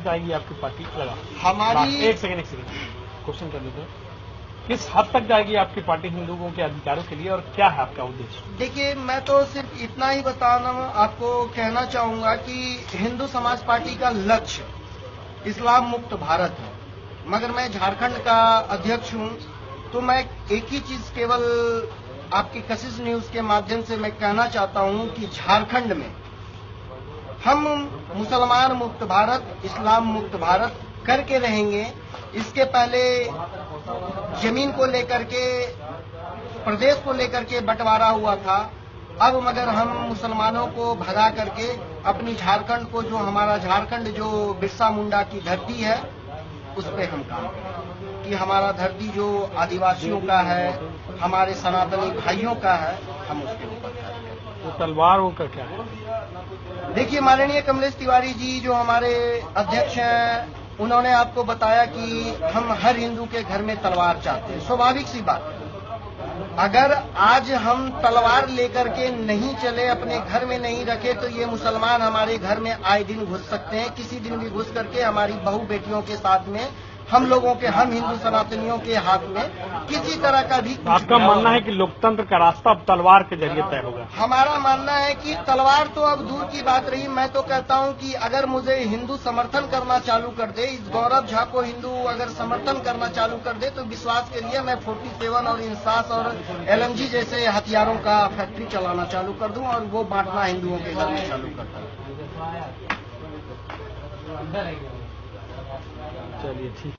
तक जाएगी आपकी पार्टी? लगा हमारी एक सेकंड क्वेश्चन कर लेते हैं। किस हद तक जाएगी आपकी पार्टी हिंदुओं के अधिकारों के लिए और क्या है आपका उद्देश्य? देखिए, मैं तो सिर्फ इतना ही बताना आपको कहना चाहूंगा कि हिंदू समाज पार्टी का लक्ष्य इस्लाम मुक्त भारत है, मगर मैं झारखंड का अध्यक्ष हूं, तो मैं एक ही चीज केवल आपकी कशिश न्यूज के माध्यम से मैं कहना चाहता हूं कि झारखंड में हम मुसलमान मुक्त भारत, इस्लाम मुक्त भारत करके रहेंगे। इसके पहले जमीन को लेकर के, प्रदेश को लेकर के बंटवारा हुआ था। अब मगर हम मुसलमानों को भगा करके अपनी झारखंड को, जो हमारा झारखंड जो बिरसा मुंडा की धरती है, उस पे हम काम करें कि हमारा धरती जो आदिवासियों का है, हमारे सनातनी भाइयों का है, हम उसके ऊपर करें। तो तलवारों का क्या है? देखिए, माननीय कमलेश तिवारी जी जो हमारे अध्यक्ष हैं, उन्होंने आपको बताया कि हम हर हिंदू के घर में तलवार चाहते हैं। स्वाभाविक सी बात है, अगर आज हम तलवार लेकर के नहीं चले, अपने घर में नहीं रखे, तो ये मुसलमान हमारे घर में आए दिन घुस सकते हैं। किसी दिन भी घुस करके हमारी बहू बेटियों के साथ में, हम लोगों के, हम हिंदू सनातनियों के हाथ में किसी तरह का भी। आपका मानना है कि लोकतंत्र का रास्ता अब तलवार के जरिए तय होगा? हमारा मानना है कि तलवार तो अब दूर की बात रही। मैं तो कहता हूं कि अगर मुझे हिंदू समर्थन करना चालू कर दे, इस गौरव झा को हिंदू अगर समर्थन करना चालू कर दे, तो विश्वास करिए मैं 47 और इंसास और LMG जैसे हथियारों का फैक्ट्री चलाना चालू कर दूं और वो बांटना हिंदुओं के घर में चालू कर दूं। चलिए ठीक।